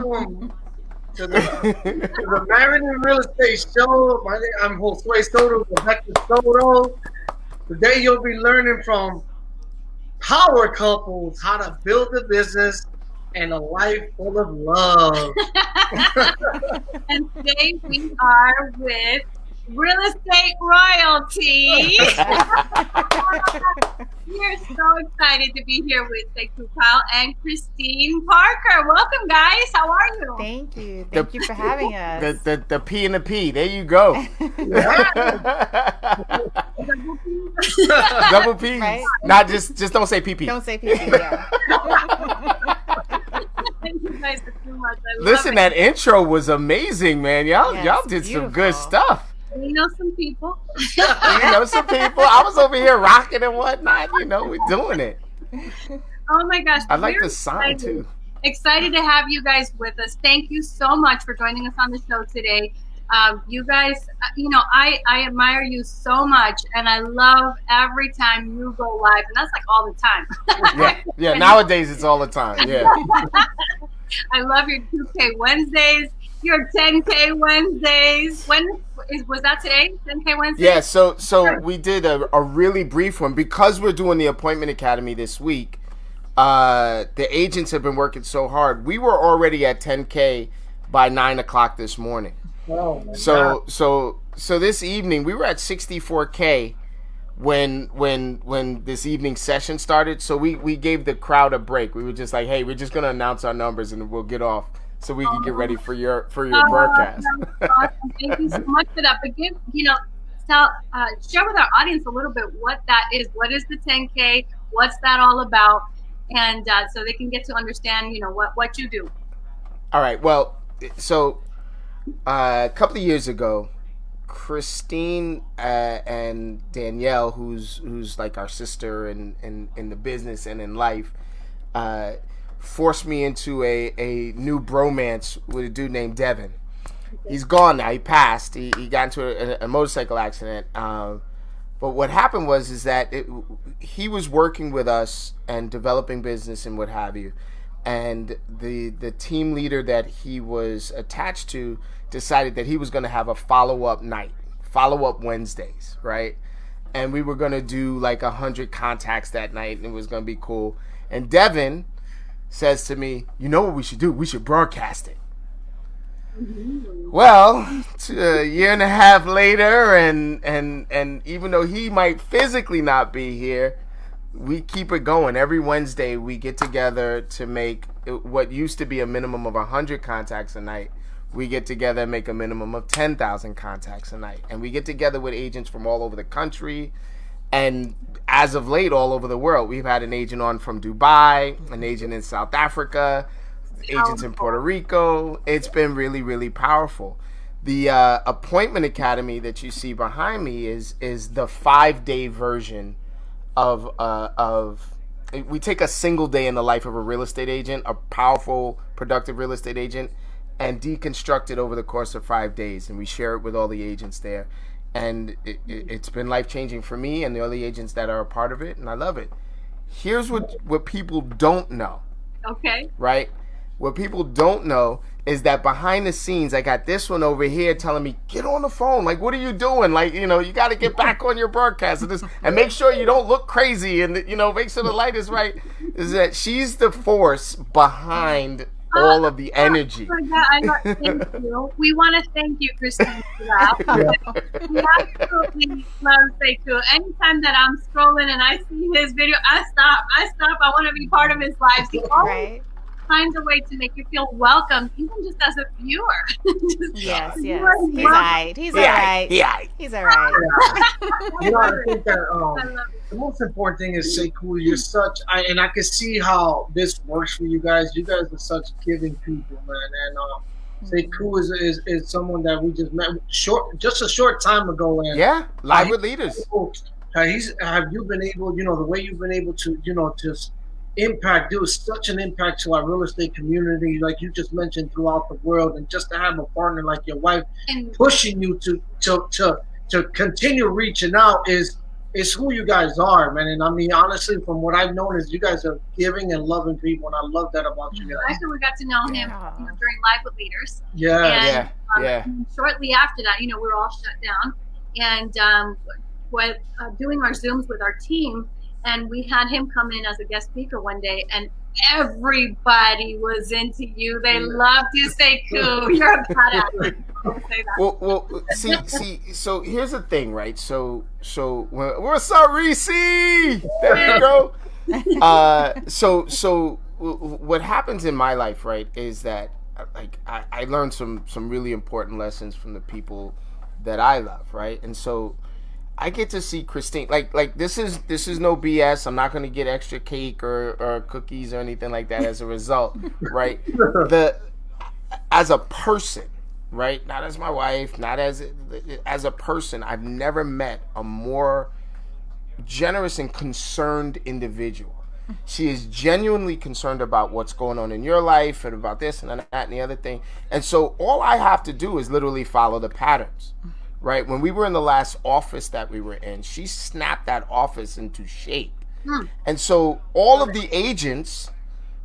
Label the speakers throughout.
Speaker 1: welcome to the Married in Real Estate Show. I'm Josue Soto, Rebecca Soto. Today you'll be learning from power couples how to build a business and a life full of love.
Speaker 2: And today we are with real estate royalty. We're so excited to be here with Sekou, Pyle, and Christine Parker. Welcome, guys. How are you?
Speaker 3: Thank you. Thank you for having us.
Speaker 4: The P and the P. There you go. Double P's.
Speaker 3: Right?
Speaker 4: Not just don't say PP.
Speaker 3: Don't say PP. Yeah.
Speaker 2: Thank you guys so much.
Speaker 4: Listen, that intro was amazing, man. Y'all did
Speaker 3: beautiful.
Speaker 4: some good stuff.
Speaker 2: We know some people.
Speaker 4: Some people. I was over here rocking and whatnot. We're doing it.
Speaker 2: Oh my gosh.
Speaker 4: I like
Speaker 2: we're
Speaker 4: the sign too.
Speaker 2: Excited to have you guys with us. Thank you so much for joining us on the show today. You guys, I admire you so much, and I love every time you go live, and that's like all the time.
Speaker 4: Yeah. Nowadays it's all the time. Yeah.
Speaker 2: I love your 2K Wednesdays, your 10K Wednesdays. Was that today? 10K Wednesday?
Speaker 4: Yeah. So we did a really brief one because we're doing the Appointment Academy this week. The agents have been working so hard. We were already at 10K by 9:00 this morning.
Speaker 1: Oh my God.
Speaker 4: So this evening we were at 64K when this evening session started. So we gave the crowd a break. We were just like, hey, we're just gonna announce our numbers and we'll get off so we can get ready for your broadcast.
Speaker 2: Awesome. Thank you so much for that. But share with our audience a little bit what that is. What is the 10K? What's that all about? And so they can get to understand, what you do.
Speaker 4: All right. Well, so a couple of years ago, Christine and Danielle, who's like our sister in the business and in life, forced me into a new bromance with a dude named Devin. He's gone now. He passed. He got into a motorcycle accident. But what happened is that he was working with us and developing business and what have you. And the team leader that he was attached to decided that he was going to have a follow-up Wednesdays, right? And we were going to do like 100 contacts that night, and it was going to be cool. And Devin says to me, you know what we should do? We should broadcast it. Mm-hmm. Well, a year and a half later, and even though he might physically not be here, we keep it going. Every Wednesday, we get together to make what used to be a minimum of 100 contacts a night. We get together and make a minimum of 10,000 contacts a night. And we get together with agents from all over the country and, as of late, all over the world. We've had an agent on from Dubai, an agent in South Africa, agents in Puerto Rico. It's been really, really powerful. The Appointment Academy that you see behind me is the 5-day version of we take a single day in the life of a real estate agent, a powerful, productive real estate agent, and deconstruct it over the course of 5 days, and we share it with all the agents there. And it's been life-changing for me and the other agents that are a part of it, and I love it. Here's what people don't know.
Speaker 2: Okay.
Speaker 4: Right? What people don't know is that behind the scenes, I got this one over here telling me, get on the phone. Like, what are you doing? Like, you got to get back on your broadcast and make sure you don't look crazy and, make sure the light is right. Is that she's the force behind all of the energy.
Speaker 2: Thank you. We want to thank you, Christine, for that. We absolutely love Sekou. Anytime that I'm scrolling and I see his video, I stop. I want to be part of his life. He always finds a way to make you feel welcome, even just as a viewer.
Speaker 3: Yes. He's all right. He's all right.
Speaker 1: I think that the most important thing is Sekou. You're such, and I can see how this works for you guys. You guys are such giving people, man. And Sekou is someone that we just met just a short time ago. And
Speaker 4: live with leaders.
Speaker 1: Have you been able, the way you've been able to, just do such an impact to our real estate community, like you just mentioned, throughout the world, and just to have a partner like your wife pushing you to continue reaching out is it's who you guys are, man. And I mean, honestly, from what I've known, is you guys are giving and loving people, and I love that about you guys.
Speaker 2: Actually, we got to know him during Live with Leaders.
Speaker 1: Yeah,
Speaker 2: and shortly after that, we were all shut down, and doing our Zooms with our team, and we had him come in as a guest speaker one day, and everybody was into you. They loved you, Sekou. You're a badass.
Speaker 4: Well, see. So here's the thing, right? So what's up, Reese? There you go. So what happens in my life, right, is that like I learned some really important lessons from the people that I love, right? And so I get to see Christine. Like this is no BS. I'm not going to get extra cake or cookies or anything like that as a result, right? As a person, right? Not as my wife, not as a person. I've never met a more generous and concerned individual. She is genuinely concerned about what's going on in your life and about this and that and the other thing. And so all I have to do is literally follow the patterns. Right? When we were in the last office that we were in, she snapped that office into shape. And so all of the agents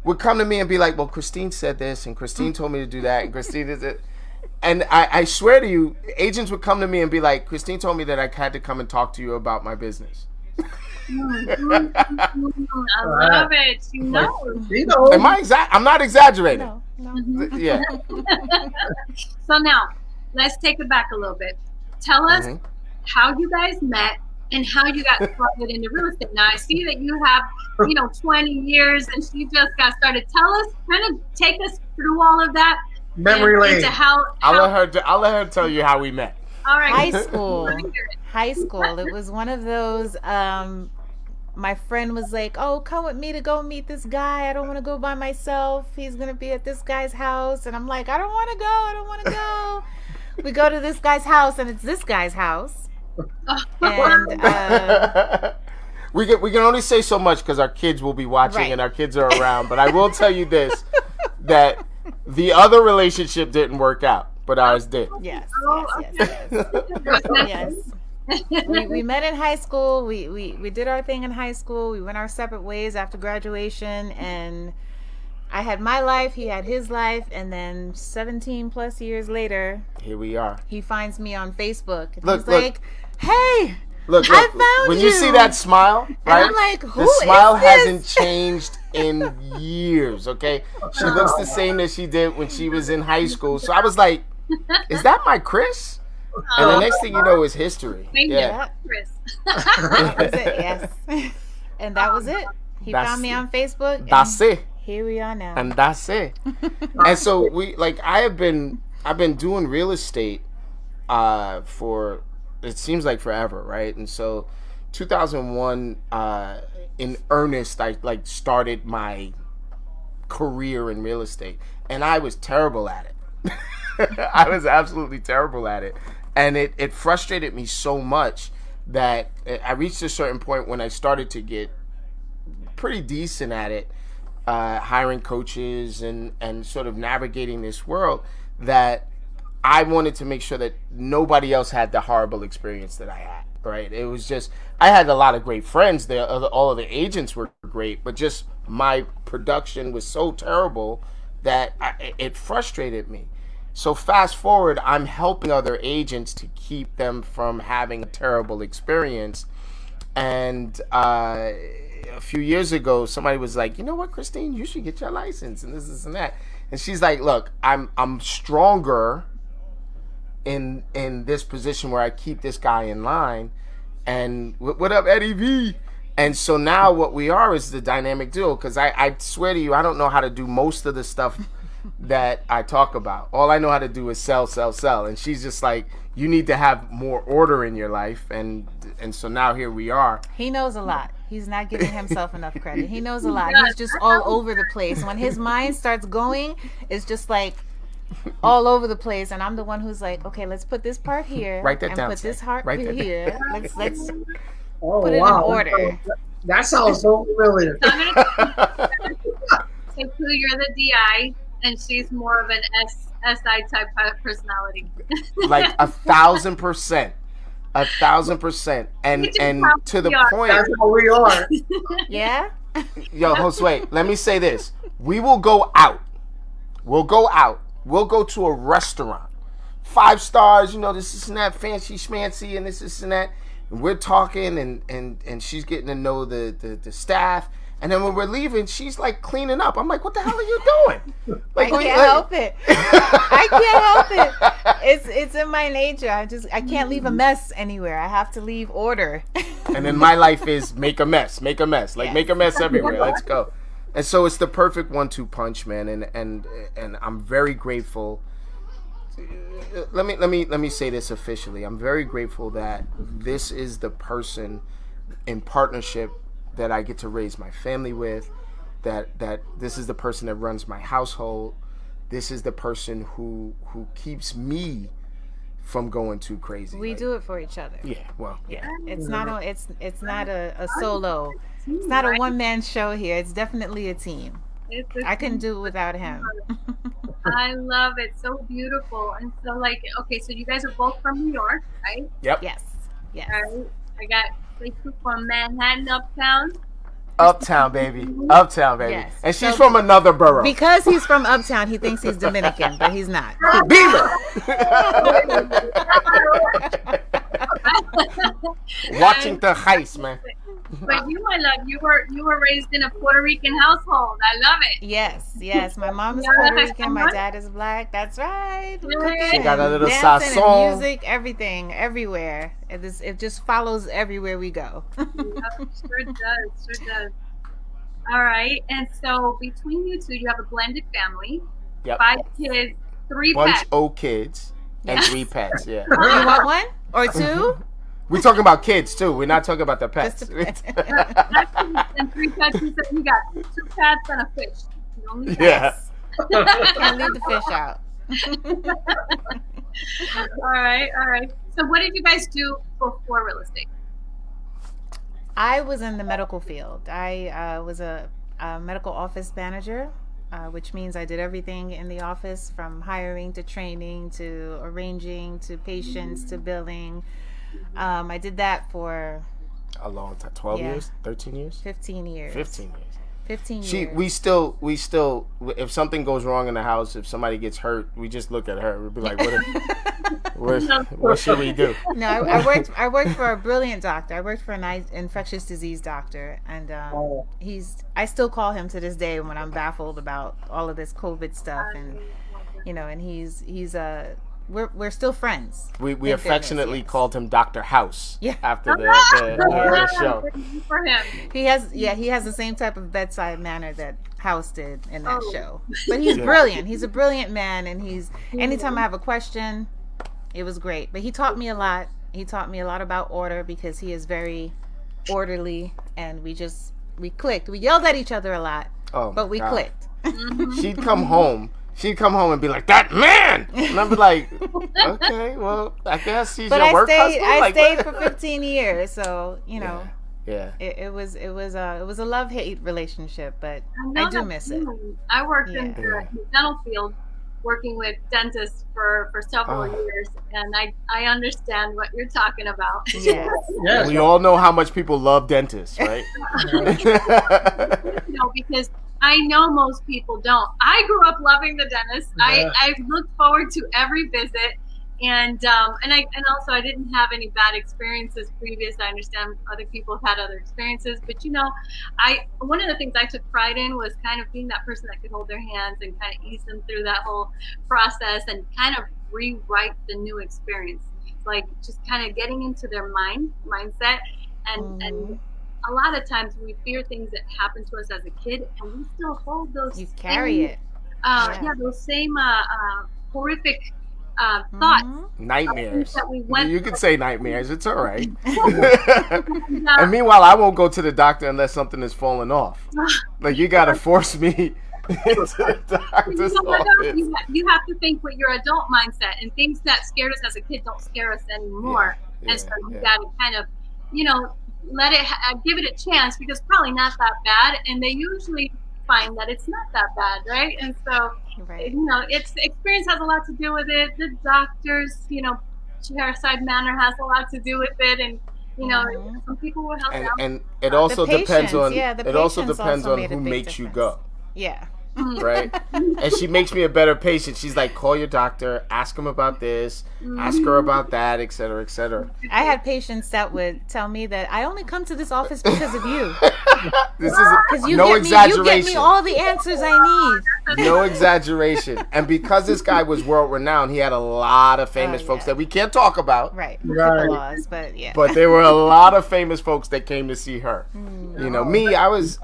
Speaker 4: would come to me and be like, well, Christine said this, and Christine told me to do that, and Christine did it. And I swear to you, agents would come to me and be like, Christine told me that I had to come and talk to you about my business.
Speaker 2: I love it. You know.
Speaker 4: Am I I'm not exaggerating.
Speaker 3: No.
Speaker 4: Yeah.
Speaker 2: So now, let's take it back a little bit. Tell us how you guys met and how you got started into real estate. Now, I see that you have, 20 years, and she just got started. Tell us, kind of take us through all of that.
Speaker 1: Memory lane.
Speaker 4: I'll let her tell you how we met.
Speaker 2: All right.
Speaker 3: High school. It was one of those. My friend was like, "Oh, come with me to go meet this guy. I don't want to go by myself. He's gonna be at this guy's house." And I'm like, "I don't want to go. We go to this guy's house, and it's this guy's house. And
Speaker 4: we can only say so much because our kids will be watching and our kids are around. But I will tell you this, that the other relationship didn't work out, but ours did.
Speaker 3: Yes. We met in high school. We did our thing in high school. We went our separate ways after graduation, and I had my life, he had his life, and then 17 plus years later,
Speaker 4: here we are.
Speaker 3: He finds me on Facebook, and he's like, "Hey, I found
Speaker 4: when
Speaker 3: you."
Speaker 4: You see that smile, right?
Speaker 3: And I'm like, "Who
Speaker 4: the smile
Speaker 3: is this?"
Speaker 4: hasn't changed in years, okay? She looks the same as she did when she was in high school. So I was like, is that my Chris? And the next thing you know is history.
Speaker 2: Yeah, Chris.
Speaker 3: That was it, yes. And that was it. He found me on Facebook.
Speaker 4: That's it.
Speaker 3: Here we are now.
Speaker 4: And that's it. And so I've been doing real estate for, it seems like forever, right? And so 2001 in earnest, I started my career in real estate, and I was terrible at it. I was absolutely terrible at it, and it frustrated me so much that I reached a certain point when I started to get pretty decent at it, hiring coaches and sort of navigating this world, that I wanted to make sure that nobody else had the horrible experience that I had, right? It was just, I had a lot of great friends there. All of the agents were great, but just my production was so terrible that it frustrated me. So fast forward, I'm helping other agents to keep them from having a terrible experience. And a few years ago, somebody was like, "You know what, Christine, you should get your license," and this and that. And she's like, "Look, I'm stronger in this position where I keep this guy in line." And what up, Eddie V? And so now what we are is the dynamic duo, because I swear to you, I don't know how to do most of the stuff that I talk about. All I know how to do is sell. And she's just like, you need to have more order in your life. And so now here we are.
Speaker 3: He knows a lot. He's not giving himself enough credit. He knows a lot. He's just all over the place. When his mind starts going, it's just like all over the place. And I'm the one who's like, okay, let's put this part here.
Speaker 4: Write that
Speaker 3: and
Speaker 4: down.
Speaker 3: Put this heart here. Let's
Speaker 1: put
Speaker 3: it in order.
Speaker 1: That sounds so familiar.
Speaker 2: So you're the DI, and she's more of an SI type personality.
Speaker 4: Like 1,000%. 1,000%. And to the point,
Speaker 1: That's how we are.
Speaker 3: Yeah.
Speaker 4: yo, Josue, let me say this: we will go out. We'll go out. We'll go to a restaurant, 5 stars. This and that, fancy schmancy, and this and that. And we're talking, and she's getting to know the staff. And then when we're leaving, she's like cleaning up. I'm like, what the hell are you doing? Like,
Speaker 3: I can't help it. I can't help it. It's in my nature. I can't leave a mess anywhere. I have to leave order.
Speaker 4: And then my life is make a mess. Like, make a mess everywhere. Let's go. And so it's the perfect 1-2 punch, man. And I'm very grateful. Let me say this officially. I'm very grateful that this is the person in partnership that I get to raise my family with, that this is the person that runs my household. This is the person who keeps me from going too crazy.
Speaker 3: We do it for each other.
Speaker 4: Yeah, well,
Speaker 3: yeah. It's not a solo. It's not a one-man show here. It's definitely a team. I couldn't do it without him.
Speaker 2: I love it. So beautiful. And so, okay, so you guys are both from New York, right?
Speaker 4: Yep.
Speaker 3: Yes.
Speaker 2: All right. I got Sekou from Manhattan, Uptown.
Speaker 4: Uptown, baby.
Speaker 3: Yes.
Speaker 4: And she's from another borough.
Speaker 3: Because he's from Uptown, he thinks he's Dominican, but he's not.
Speaker 4: Beaver! Watching the heist, man.
Speaker 2: But you, my love, you were raised in a Puerto Rican household. I love it.
Speaker 3: Yes. My mom is Puerto Rican. My dad is black. That's right.
Speaker 4: She got a little
Speaker 3: dancing
Speaker 4: sazon.
Speaker 3: And music, everything, everywhere. It just follows everywhere we go.
Speaker 2: Sure does. All right. And so between you two, you have a blended family.
Speaker 4: Yep.
Speaker 2: 5 kids, 3
Speaker 4: Bunch
Speaker 2: pets.
Speaker 4: old kids and 3 pets. Yeah.
Speaker 3: You want 1 or 2?
Speaker 4: We're talking about kids too. We're not talking about the pets.
Speaker 2: And 3 pets. You said you got 2 cats and a fish.
Speaker 4: Yeah.
Speaker 3: Can't leave the fish out.
Speaker 2: All right. So what did you guys do before real estate?
Speaker 3: I was in the medical field. I was a medical office manager, which means I did everything in the office, from hiring to training to arranging to patients to billing. I did that for
Speaker 4: a long time. 12 years? 13 years?
Speaker 3: 15 years.
Speaker 4: 15 years.
Speaker 3: 15 years.
Speaker 4: We still, if something goes wrong in the house, if somebody gets hurt, we just look at her. We'll be like, what should we do?
Speaker 3: No, I worked for a brilliant doctor. I worked for an infectious disease doctor, and I still call him to this day when I'm baffled about all of this COVID stuff, and we're still friends.
Speaker 4: We affectionately called him Dr. House after the show.
Speaker 2: For him.
Speaker 3: He has the same type of bedside manner that House did in that show. But he's brilliant. He's a brilliant man, and anytime I have a question, it was great. But he taught me a lot. He taught me a lot about order, because he is very orderly, and we clicked. We yelled at each other a lot, but we clicked.
Speaker 4: She'd come home and be like, "That man!" And I'd be like, "Okay, well, I guess he's your work husband."
Speaker 3: I stayed for 15 years, so
Speaker 4: Yeah.
Speaker 3: It was a love-hate relationship, but I do miss it.
Speaker 2: I worked in the dental field, working with dentists for several years, and I understand what you're talking about.
Speaker 3: Yes.
Speaker 4: We all know how much people love dentists, right?
Speaker 2: Because I know most people don't. I grew up loving the dentist. Yeah. I looked forward to every visit, and also I didn't have any bad experiences previous. I understand other people have had other experiences, but one of the things I took pride in was kind of being that person that could hold their hands and kind of ease them through that whole process and kind of rewrite the new experience, like just kind of getting into their mindset and. A lot of times we fear things that happen to us as a kid, and we still hold those. You
Speaker 3: carry it.
Speaker 2: Those same horrific thoughts.
Speaker 4: Nightmares. You can say nightmares. It's all right.
Speaker 2: And
Speaker 4: meanwhile, I won't go to the doctor unless something is falling off. Like, you got to force me into the doctor's office.
Speaker 2: You have to think with your adult mindset, and things that scared us as a kid don't scare us anymore. And so you got to kind of, let it give it a chance, because it's probably not that bad, and they usually find that it's not that bad, right? And so it's experience has a lot to do with it. The doctors her side manner has a lot to do with it, and some people will help out.
Speaker 4: And it also depends on
Speaker 3: it
Speaker 4: also depends on who makes you go.
Speaker 3: Yeah.
Speaker 4: Right? And she makes me a better patient. She's like, call your doctor, ask him about this, ask her about that, et cetera, et cetera.
Speaker 3: I had patients that would tell me that I only come to this office because of you.
Speaker 4: This is
Speaker 3: you
Speaker 4: no exaggeration.
Speaker 3: You get me all the answers I need.
Speaker 4: No exaggeration. And because this guy was world renowned, he had a lot of famous folks that we can't talk about.
Speaker 3: Right. Laws, but yeah.
Speaker 4: But there were a lot of famous folks that came to see her. Me, I was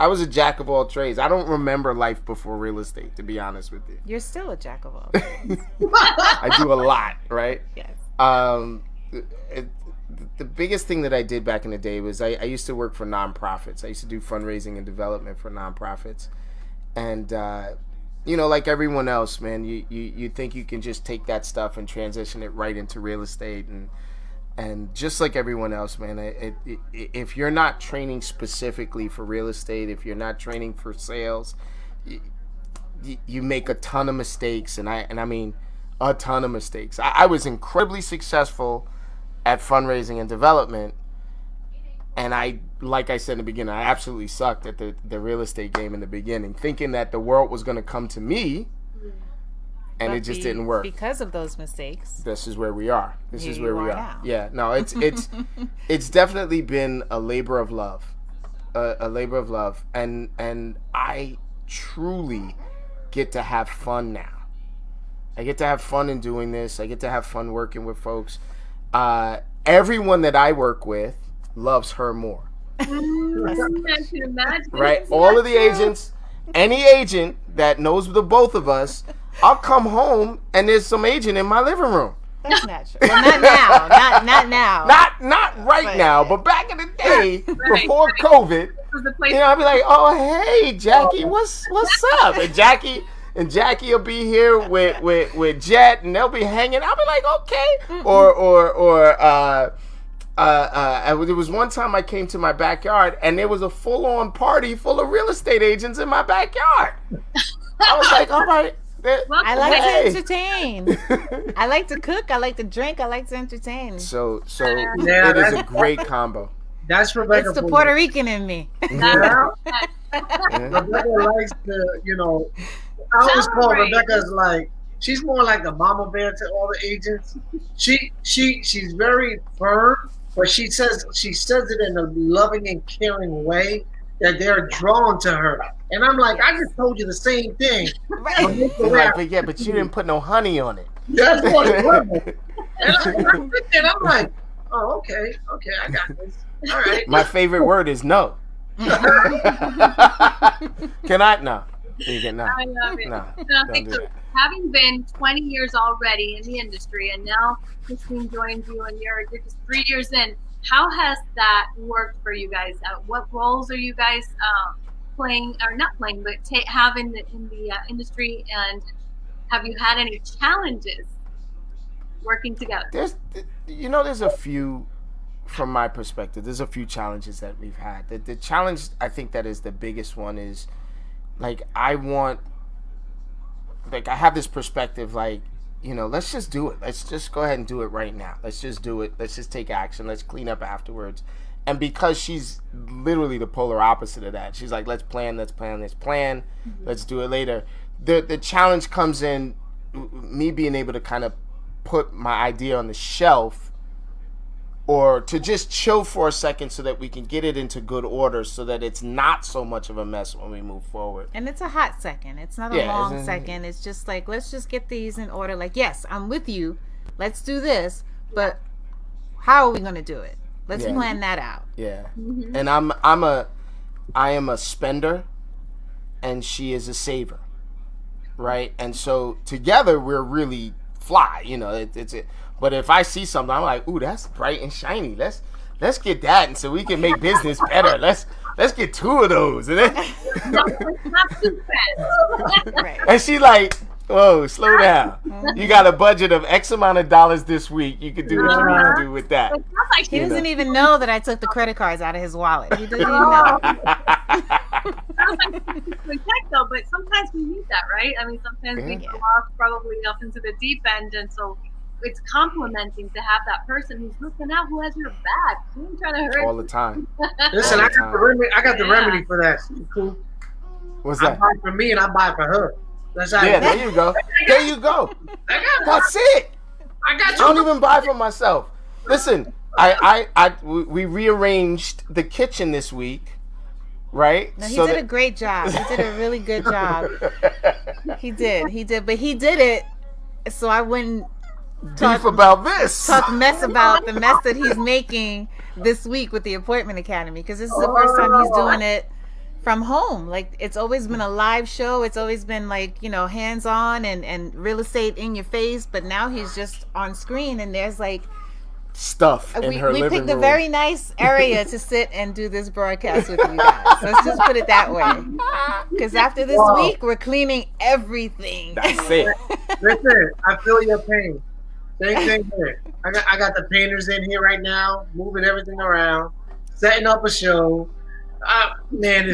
Speaker 4: a jack of all trades. I don't remember life before real estate, to be honest with you.
Speaker 3: You're still a jack of all trades.
Speaker 4: I do a lot, right?
Speaker 3: Yes.
Speaker 4: The biggest thing that I did back in the day was I used to work for nonprofits. I used to do fundraising and development for nonprofits. And, like everyone else, man, you think you can just take that stuff and transition it right into real estate. And just like everyone else, man, if you're not training specifically for real estate, if you're not training for sales, you make a ton of mistakes. And I mean a ton of mistakes. I was incredibly successful at fundraising and development, and like I said in the beginning, I absolutely sucked at the real estate game in the beginning, thinking that the world was going to come to me, and but it just didn't work
Speaker 3: because of those mistakes.
Speaker 4: This is where we are. This is where we are. Now. Yeah, no, it's definitely been a labor of love, a labor of love, and I truly get to have fun now. I get to have fun in doing this. I get to have fun working with folks. Everyone that I work with loves her more.
Speaker 2: I can imagine.
Speaker 4: Right? All of the agents, any agent that knows the both of us, I'll come home and there's some agent in my living room.
Speaker 3: That's natural. Well, not now. Not now.
Speaker 4: Not right now, but back in the day, before COVID, I'd be like, oh, hey, Jackie, what's up? And Jackie will be here with Jet, and they'll be hanging. I'll be like, okay. There was one time I came to my backyard, and there was a full-on party full of real estate agents in my backyard. I was like, all right.
Speaker 3: I like to entertain. I like to cook. I like to drink. I like to entertain.
Speaker 4: So it is a great combo.
Speaker 1: That's Rebecca.
Speaker 3: It's the Puerto Rican in me.
Speaker 1: Yeah. Rebecca likes to, I always call Rebecca's like, she's more like a mama bear to all the agents. She's very firm, but she says it in a loving and caring way that they're drawn to her. And I'm like, I just told you the same thing.
Speaker 4: Right. But you didn't put no honey on it.
Speaker 1: That's what it was. And I'm like, oh, okay, I got this. All right.
Speaker 4: My favorite word is no. Can I? No. You get no.
Speaker 2: I love it.
Speaker 4: No,
Speaker 2: having been 20 years already in the industry, and now Christine joins you, and you're just 3 years in, how has that worked for you guys? What roles are you guys playing, or not playing, but having in the industry, and have you had any challenges working together?
Speaker 4: There's a few, from my perspective, there's a few challenges that we've had. The challenge, I think, that is the biggest one is, I have this perspective, let's just do it. Let's just go ahead and do it right now. Let's just do it. Let's just take action. Let's clean up afterwards. And because she's literally the polar opposite of that, she's like, let's plan. Mm-hmm. Let's do it later. The challenge comes in me being able to kind of put my idea on the shelf, or to just chill for a second so that we can get it into good order so that it's not so much of a mess when we move forward.
Speaker 3: And it's a hot second. It's not a long second. It's just like, let's just get these in order. Like, yes, I'm with you. Let's do this. But how are we going to do it? Let's plan that out.
Speaker 4: Yeah. Mm-hmm. And I am a spender and she is a saver. Right? And so together we're really fly. It's it. But if I see something, I'm like, ooh, that's bright and shiny. Let's get that, and so we can make business better. Let's get 2 of those. And then and she like, whoa, slow down. You got a budget of X amount of dollars this week. You can do what you want to do with that.
Speaker 3: He doesn't even know that I took the credit cards out of his wallet. He doesn't even know.
Speaker 2: Though, but sometimes we need that, right? I mean, sometimes we go off probably up into the deep end, and so it's complimenting to have that person who's looking out, who has your back. He ain't trying to hurt
Speaker 4: all the time.
Speaker 1: Listen,
Speaker 4: All
Speaker 1: I
Speaker 4: the
Speaker 1: got the
Speaker 4: time.
Speaker 1: remedy. I got the remedy for that. Cool.
Speaker 4: What's
Speaker 1: I
Speaker 4: that?
Speaker 1: buy for me and I buy for her. That's how.
Speaker 4: Yeah, there you go. There you go.
Speaker 1: I got.
Speaker 4: That's it.
Speaker 1: I got
Speaker 4: I don't even buy for myself. Listen, we rearranged the kitchen this week, right?
Speaker 3: No, he did a great job. He did a really good job. He did, but he did it so I wouldn't
Speaker 4: beef about this.
Speaker 3: talk mess about the mess that he's making this week with the Appointment Academy, because this is the first time he's doing it from home. Like, it's always been a live show. It's always been like, hands on and real estate in your face. But now he's just on screen, and there's like
Speaker 4: stuff in her living room.
Speaker 3: We picked a very nice area to sit and do this broadcast with you guys. Let's just put it that way. Because after this week, we're cleaning everything.
Speaker 4: That's it.
Speaker 1: Listen, I feel your pain. Same thing here. I got the painters in here right now, moving everything around, setting up a show. Man,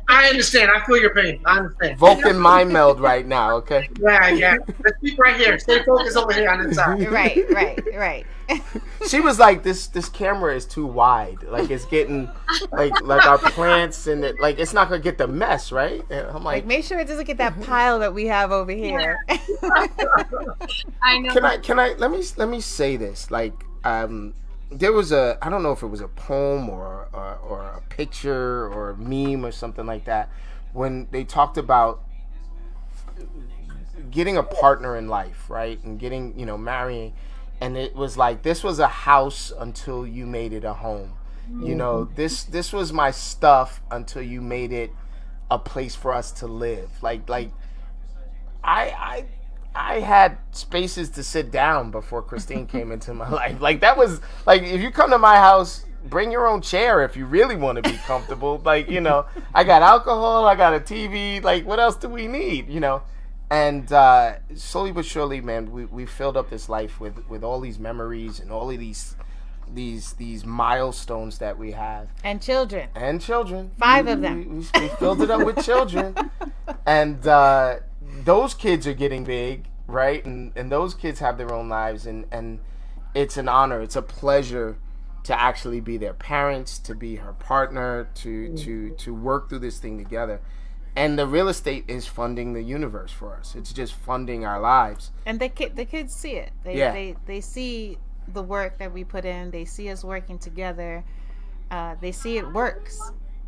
Speaker 1: I understand. I feel your pain. I understand.
Speaker 4: Vulcan mind meld right now, okay?
Speaker 1: Yeah. Let's keep right here. Stay focused over here on the side.
Speaker 3: Right.
Speaker 4: She was like, this camera is too wide. Like, it's getting like our plants and it, like, it's not gonna get the mess, right? And I'm like,
Speaker 3: make sure it doesn't get that pile that we have over here.
Speaker 2: I know.
Speaker 4: Can I let me say this, like, there was I don't know if it was a poem or a picture or a meme or something like that, when they talked about getting a partner in life, right? And getting, marrying. And it was like, this was a house until you made it a home. This was my stuff until you made it a place for us to live. Like I had spaces to sit down before Christine came into my life. Like, that was like, if you come to my house, bring your own chair if you really want to be comfortable. Like, I got alcohol, I got a TV. Like, what else do we need? And slowly but surely, man, we filled up this life with all these memories and all of these milestones that we have.
Speaker 3: And children.
Speaker 4: 5
Speaker 3: of them.
Speaker 4: We filled it up with children. And those kids are getting big, right? And those kids have their own lives. And it's an honor. It's a pleasure to actually be their parents, to be her partner, to work through this thing together. And the real estate is funding the universe for us. It's just funding our lives.
Speaker 3: And the kids see it. They see the work that we put in. They see us working together. They see it works,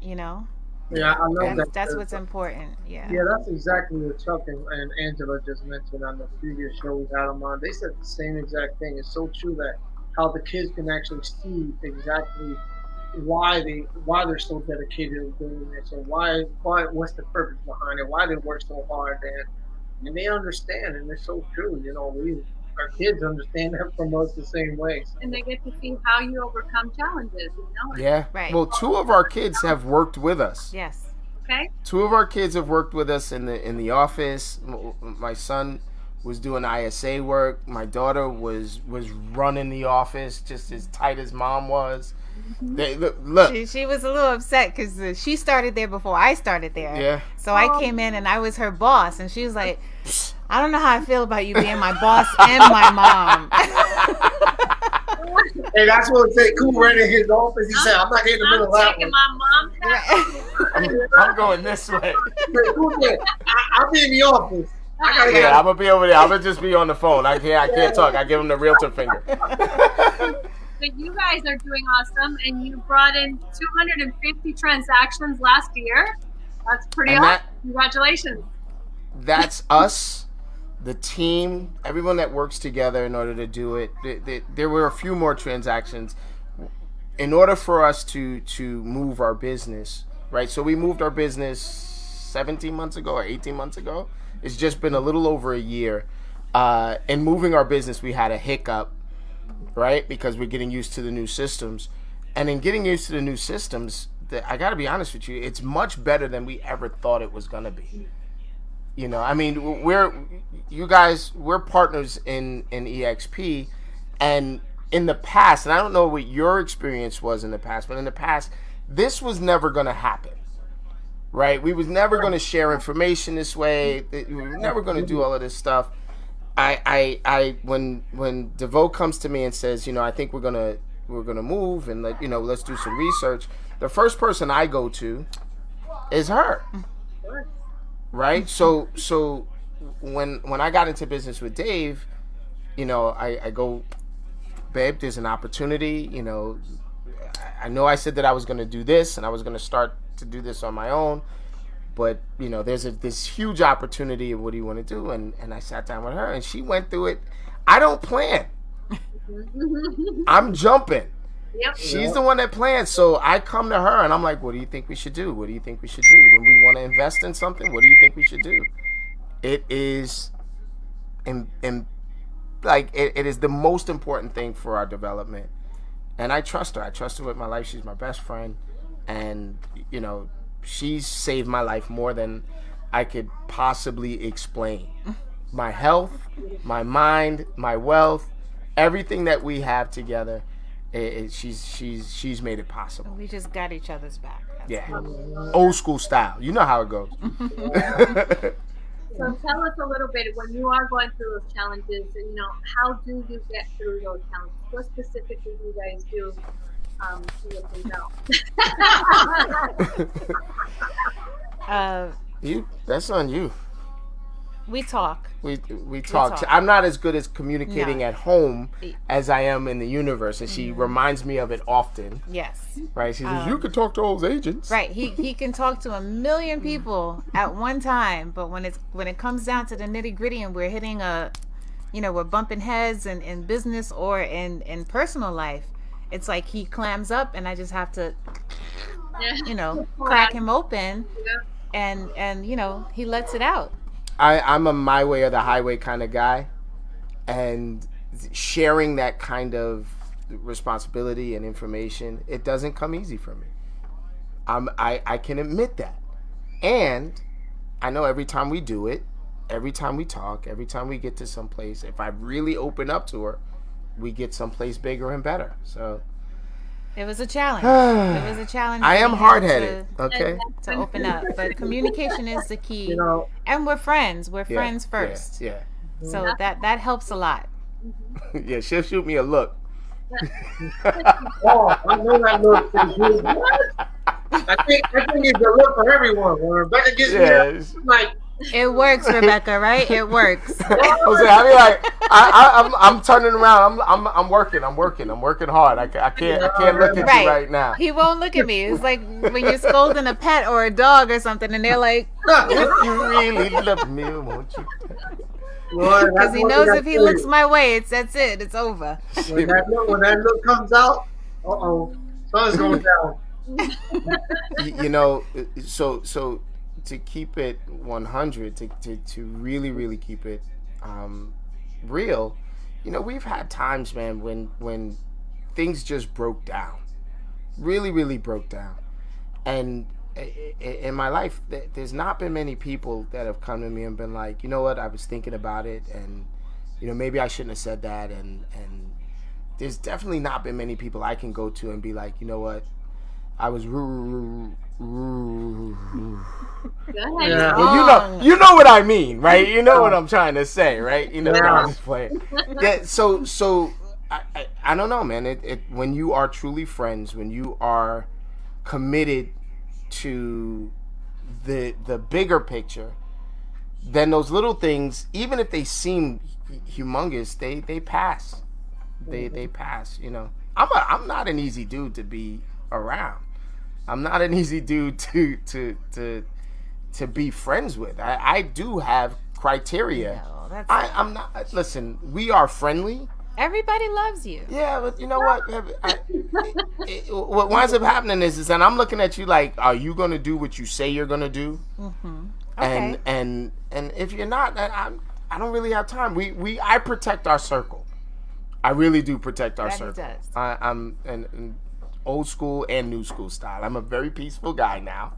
Speaker 1: Yeah, I know
Speaker 3: that's what's important. Yeah,
Speaker 1: that's exactly what Chuck and Angela just mentioned on the previous show we had them on. They said the same exact thing. It's so true that how the kids can actually see exactly why they're so dedicated to doing this, and why what's the purpose behind it, why they work so hard, and they understand, and it's so true. Our kids understand that from us the same way. So.
Speaker 2: And they get to see how you overcome challenges.
Speaker 4: Yeah,
Speaker 3: right.
Speaker 4: Well, 2 of our kids have worked with us.
Speaker 3: Yes.
Speaker 2: Okay.
Speaker 4: 2 of our kids have worked with us in the office. My son was doing ISA work. My daughter was running the office just as tight as mom was. Look.
Speaker 3: She was a little upset because she started there before I started there.
Speaker 4: Yeah.
Speaker 3: So I came in and I was her boss, and she was like, I don't know how I feel about you being my boss and my mom.
Speaker 1: Hey, that's what Sekou ran in his office. He said, I'm not getting in the middle of that one.
Speaker 2: My mom's
Speaker 4: I'm going this way.
Speaker 1: I'll be in the office.
Speaker 4: I'm gonna be over there. I'm gonna just be on the phone. I can't talk. I give him the realtor finger.
Speaker 2: But you guys are doing awesome, and you brought in 250 transactions last year. That's pretty awesome. Congratulations.
Speaker 4: That's us, the team, everyone that works together in order to do it. There were a few more transactions in order for us to move our business, right? So we moved our business 17 months ago or 18 months ago. It's just been a little over a year. In moving our business, we had a hiccup, right? Because we're getting used to the new systems. And in getting used to the new systems, I got to be honest with you, it's much better than we ever thought it was going to be. I mean, we're partners in eXp, and in the past, and I don't know what your experience was in the past, but in the past, this was never going to happen, right? We was never going to share information this way. We were never going to do all of this stuff. when DeVoe comes to me and says, I think we're gonna move and let's do some research. The first person I go to is her, right? So when I got into business with Dave, I go, babe, there's an opportunity. I know I said that I was going to do this and I was going to start to do this on my own, but there's this huge opportunity. What do you want to do? And I sat down with her and she went through it. I don't plan. I'm jumping.
Speaker 2: Yep.
Speaker 4: She's the one that plans. So I come to her and I'm like, what do you think we should do? What do you think we should do? When we want to invest in something, what do you think we should do? It is it is the most important thing for our development. And I trust her. I trust her with my life. She's my best friend. And, she's saved my life more than I could possibly explain. My health, my mind, my wealth, everything that we have together, she's made it possible.
Speaker 3: We just got each other's back.
Speaker 4: That's old school style. You know how it goes.
Speaker 2: So tell us a little bit, when you are going through those challenges, how do you get through those challenges? What specifically do you guys do to work things out?
Speaker 4: That's on you.
Speaker 3: We talk.
Speaker 4: We talk. I'm not as good as communicating at home as I am in the universe, and she reminds me of it often.
Speaker 3: Yes.
Speaker 4: Right. She says, "You can talk to those agents."
Speaker 3: Right. He can talk to 1 million people at one time, but when it comes down to the nitty gritty, and we're hitting we're bumping heads in business or in personal life, it's like he clams up, and I just have to, crack him open, and he lets it out.
Speaker 4: I'm a my way or the highway kind of guy, and sharing that kind of responsibility and information, it doesn't come easy for me. I can admit that, and I know every time we do it, every time we talk, every time we get to some place, if I really open up to her, we get someplace bigger and better. So
Speaker 3: it was a challenge.
Speaker 4: I am hard-headed, okay?
Speaker 3: To open up. But communication is the key. And we're friends. We're friends first.
Speaker 4: Yeah.
Speaker 3: So that helps a lot.
Speaker 4: Yeah, she'll shoot me a look.
Speaker 1: Oh, I know that look. I think it's a look for everyone. When Rebecca gets here, like,
Speaker 3: it works, Rebecca, right? It works.
Speaker 4: Jose, I mean, like, I'm turning around. I'm working hard. I can't look at you right now.
Speaker 3: He won't look at me. It's like when you're scolding a pet or a dog or something, and they're like,
Speaker 4: "If you really love me, won't you?"
Speaker 3: Because he knows if he looks my way, that's it. It's over.
Speaker 1: When that look comes out, sun's going down.
Speaker 4: So to keep it 100, to really, really keep it real, we've had times, man, when things just broke down, really, really broke down. And in my life, there's not been many people that have come to me and been like, you know what, I was thinking about it, and maybe I shouldn't have said that, and there's definitely not been many people I can go to and be like, you know what, I was
Speaker 2: Well,
Speaker 4: you know what I mean, right? You know what I'm trying to say, right? I'm just playing. Yeah. So I don't know, man. It when you are truly friends, when you are committed to the bigger picture, then those little things, even if they seem humongous, they pass. They pass. I'm not an easy dude to be around. I'm not an easy dude to be friends with. I do have criteria.
Speaker 3: No,
Speaker 4: I'm not. Listen, we are friendly.
Speaker 3: Everybody loves you.
Speaker 4: Yeah, but you know what? What winds up happening is that I'm looking at you like, are you going to do what you say you're going to do?
Speaker 3: Mm-hmm. Okay.
Speaker 4: And if you're not, I don't really have time. I protect our circle. I really do protect our circle.
Speaker 3: Does.
Speaker 4: I'm an old school and new school style. I'm a very peaceful guy now.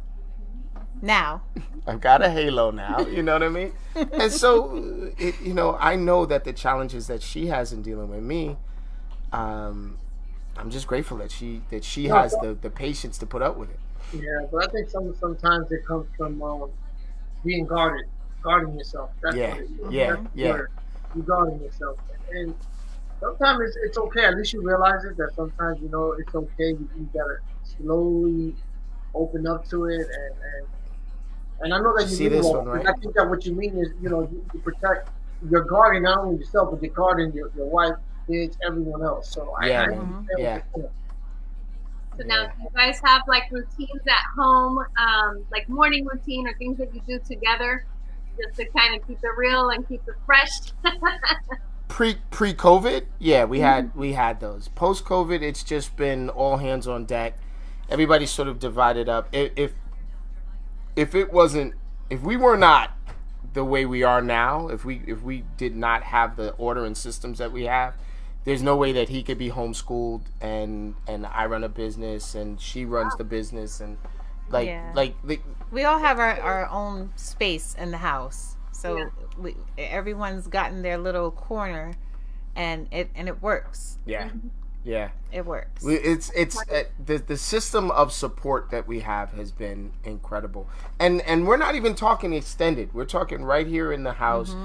Speaker 4: I've got a halo now, you know what I mean? And so, I know that the challenges that she has in dealing with me, I'm just grateful that she has the patience to put up with it.
Speaker 1: Yeah, but I think sometimes it comes from being guarding yourself. That's
Speaker 4: yeah.
Speaker 1: regarding yourself. And sometimes it's okay. At least you realize it that sometimes it's okay. You gotta slowly open up to it, and I know that you
Speaker 4: See
Speaker 1: mean
Speaker 4: this
Speaker 1: well.
Speaker 4: one, right?
Speaker 1: I think that what you mean is you protect your guarding not only yourself but you're guarding your wife, kids, everyone else. So I
Speaker 4: Yeah, man.
Speaker 1: understand what
Speaker 4: Yeah.
Speaker 1: you're saying.
Speaker 2: So now, do you guys have like routines at home, like morning routine or things that you do together, just to kind of keep it real and keep it fresh?
Speaker 4: Pre-COVID, yeah, we had those. Post-COVID, it's just been all hands on deck. Everybody's sort of divided up. If it wasn't, if we were not the way we are now, if we did not have the order and systems that we have, there's no way that he could be homeschooled and I run a business and she runs the business and
Speaker 3: we all have our own space in the house, so everyone's gotten their little corner, and it works.
Speaker 4: Yeah. Yeah,
Speaker 3: it works.
Speaker 4: It's the system of support that we have has been incredible, and we're not even talking extended. We're talking right here in the house.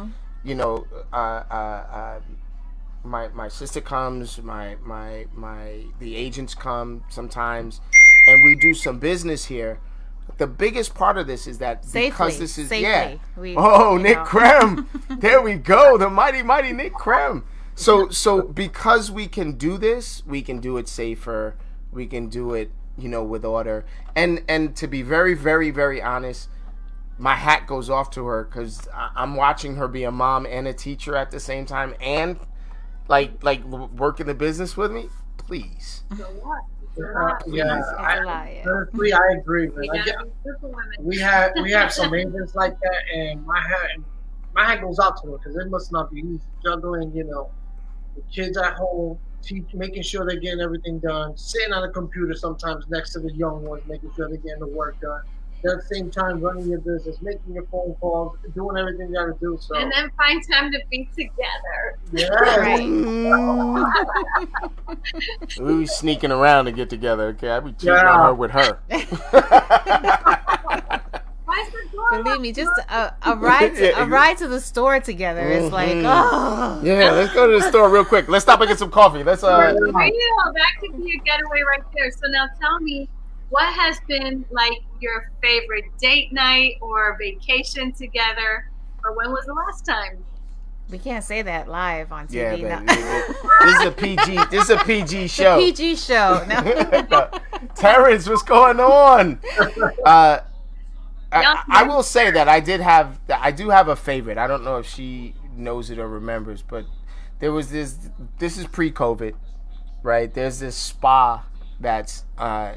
Speaker 4: You know, my sister comes, the agents come sometimes, and we do some business here. The biggest part of this is that because this is Nick Krem, there we go, the mighty Nick Krem. So because we can do this, we can do it safer. We can do it, with order. And to be very, very, very honest, my hat goes off to her because I'm watching her be a mom and a teacher at the same time, and like work in the business with me. Please.
Speaker 1: Honestly, I agree. We have some agents like that, and my hat goes out to them because it must not be easy juggling, the kids at home, making sure they're getting everything done, sitting on a computer sometimes next to the young ones, making sure they're getting the work done. At the same time, running your business, making your phone calls, doing everything you got to do. So.
Speaker 2: And then find time to be together.
Speaker 1: Yeah.
Speaker 3: Right.
Speaker 4: We be sneaking around to get together, okay? I be cheating on her with her.
Speaker 3: Believe me, just a ride to the store together is like, oh.
Speaker 4: Yeah, let's go to the store real quick. Let's stop and get some coffee. Let's
Speaker 2: that could be a getaway right there. So now tell me, what has been like your favorite date night or vacation together, or when was the last time?
Speaker 3: We can't say that live on TV.
Speaker 4: Yeah, this is a PG. This is a PG show.
Speaker 3: The PG show. No.
Speaker 4: Terrence, what's going on? I will say that I do have a favorite. I don't know if she knows it or remembers, but there was this is pre-COVID, right? There's this spa that's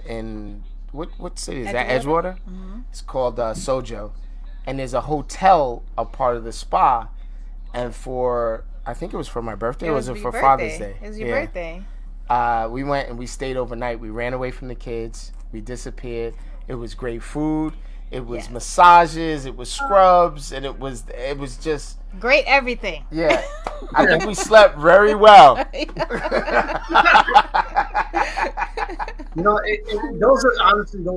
Speaker 4: in what city is that? Edgewater. Mm-hmm. It's called Sojo, and there's a hotel a part of the spa, and I think it was for my birthday. Or was it for Father's Day?
Speaker 3: It was your birthday.
Speaker 4: We went and we stayed overnight. We ran away from the kids. We disappeared. It was great food. It was massages. It was scrubs, and it was just
Speaker 3: great everything.
Speaker 4: Yeah, I think we slept very well.
Speaker 1: Those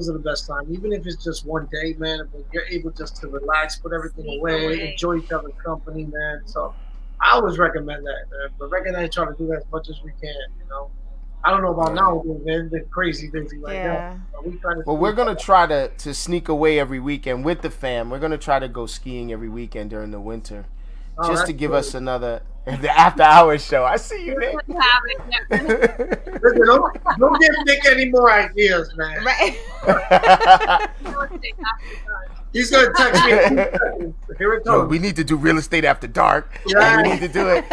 Speaker 1: are the best times. Even if it's just one day, man. If you're able just to relax, put everything away, enjoy each other's company, man. So I always recommend that, man. But recognize, try to do that as much as we can. I don't know about now, man. They're crazy busy right now.
Speaker 4: We're gonna try to sneak away every weekend with the fam. We're gonna try to go skiing every weekend during the winter, just to give us another the after hours show. I see you, Nick.
Speaker 1: Listen, don't give Nick any more ideas, man.
Speaker 3: Right.
Speaker 1: He's gonna text me. Here it comes.
Speaker 4: We need to do real estate after dark.
Speaker 1: Yeah.
Speaker 4: We need to do it.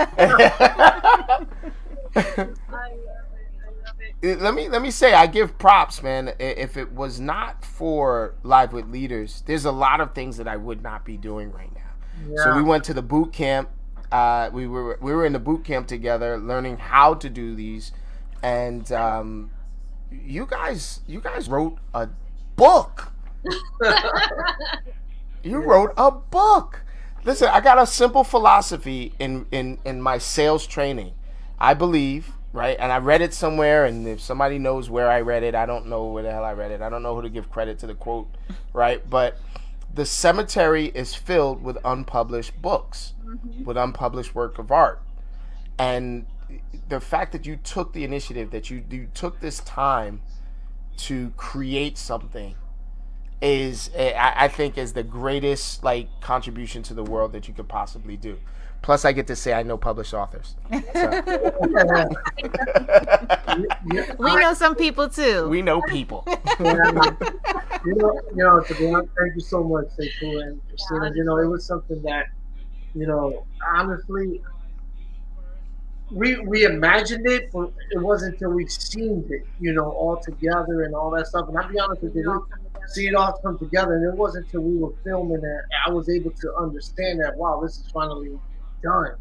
Speaker 4: Let me say, I give props, man. If it was not for Live with Leaders, there's a lot of things that I would not be doing right now. Yeah. So we went to the boot camp. We were in the boot camp together, learning how to do these, and you guys wrote a book. You wrote a book. Listen, I got a simple philosophy in my sales training. I believe. Right, and I read it somewhere, and if somebody knows where I read it, I don't know where the hell I read it. I don't know who to give credit to the quote, right? But the cemetery is filled with unpublished books, with unpublished work of art. And the fact that you took the initiative, that you took this time to create something is, I think, is the greatest like contribution to the world that you could possibly do. Plus, I get to say I know published authors. So.
Speaker 3: We know some people too.
Speaker 4: We know people.
Speaker 1: To be honest, thank you so much, Sekou and Christine. It was something that, honestly, we imagined it, but it wasn't until we seen it, all together and all that stuff. And I'll be honest with you, we see it all come together, and it wasn't until we were filming that I was able to understand that, wow, this is finally done.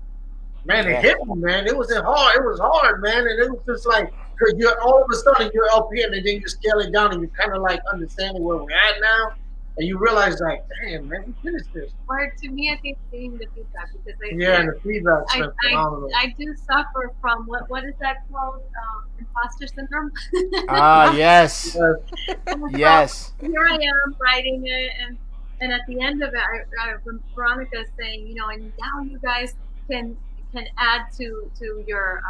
Speaker 1: Man, it hit me, man. It wasn't hard. It was hard, man. And it was just like, because you're all of a sudden you're LP, and then you scale it down, and you kind of like understanding where we're at now. And you realize, like, damn, man, we finished this.
Speaker 2: Or to me, I think seeing the feedback, because
Speaker 1: and the feedback's been phenomenal.
Speaker 2: I do suffer from what is that called? Imposter syndrome.
Speaker 4: Yes. Yes.
Speaker 2: Here I am writing it, and at the end of it, when Veronica is saying, and now you guys can add to your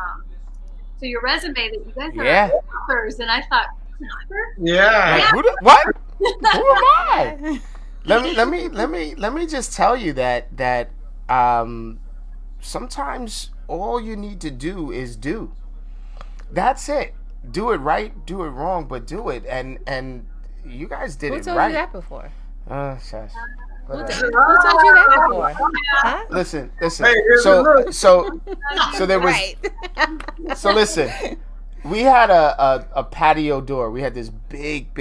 Speaker 2: resume that you guys are authors, and I thought, an author?
Speaker 1: Yeah.
Speaker 4: What? Who am I? Let me just tell you that sometimes all you need to do is do. That's it. Do it right, do it wrong, but do it. And you guys did it right.
Speaker 3: Who told you that before?
Speaker 4: Shush.
Speaker 3: Who told you that before? Huh?
Speaker 4: Listen.
Speaker 1: Hey,
Speaker 4: So there was.
Speaker 3: Right.
Speaker 4: So listen, we had a patio door. We had this big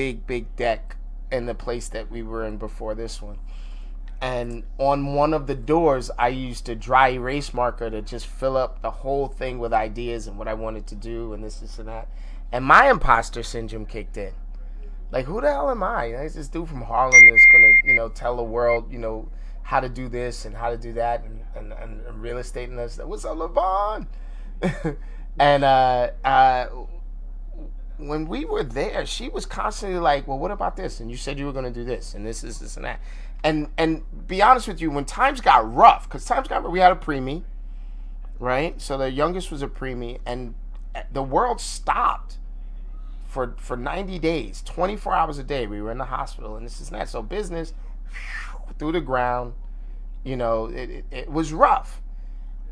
Speaker 4: deck in the place that we were in before this one. And on one of the doors, I used a dry erase marker to just fill up the whole thing with ideas and what I wanted to do and this and that. And my imposter syndrome kicked in. Like, who the hell am I? It's this dude from Harlem that's gonna, tell the world, how to do this and how to do that and real estate and this. What's up, LeVon? And when we were there, she was constantly like, well, what about this? And you said you were going to do this and this and that. And be honest with you, when times got rough, because we had a preemie, right? So the youngest was a preemie, and the world stopped for 90 days, 24 hours a day. We were in the hospital and this and that. So business through the ground, it was rough.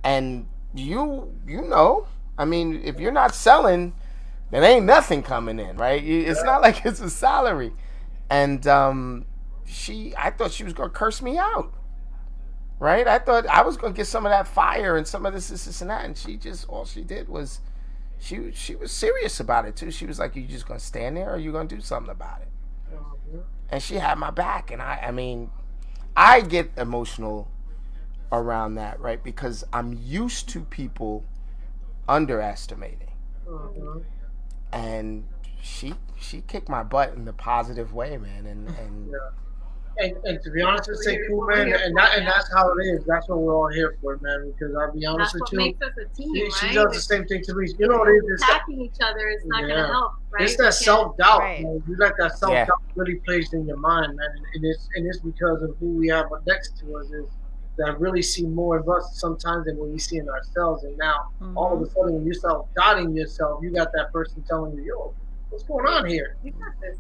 Speaker 4: And I mean, if you're not selling, there ain't nothing coming in, right? It's not like it's a salary. And I thought she was going to curse me out, right? I thought I was going to get some of that fire and some of this and that. And all she did was, she was serious about it too. She was like, you just going to stand there or are you going to do something about it? And she had my back. And I mean, I get emotional around that, right? Because I'm used to people underestimating. And she kicked my butt in the positive way, man. And
Speaker 1: to be honest with Sekou, man, and that's how it is. That's what we're all here for, man. Because I'll be honest with you,
Speaker 2: makes us a team, right?
Speaker 1: She does the same thing to me. You know what it is?
Speaker 2: Attacking each other is not going to help, right?
Speaker 1: It's that self-doubt,
Speaker 3: right.
Speaker 1: man. You let that self-doubt really plays in your mind, man. And it's because of who we have next to us is that really see more of us sometimes than what we see in ourselves. And now, all of a sudden, when you start doubting yourself, you got that person telling you, yo, what's going on here?
Speaker 2: You got this.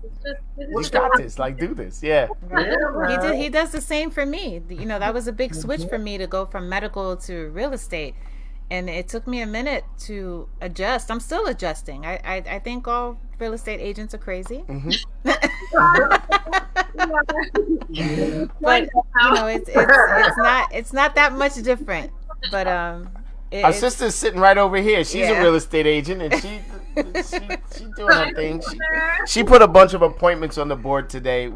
Speaker 4: You got this. Like, do this. Yeah.
Speaker 3: He does the same for me. That was a big switch for me to go from medical to real estate. And it took me a minute to adjust. I'm still adjusting. I think all real estate agents are crazy. But it's not that much different. But
Speaker 4: our sister's sitting right over here. She's a real estate agent, and she doing her thing. She put a bunch of appointments on the board today.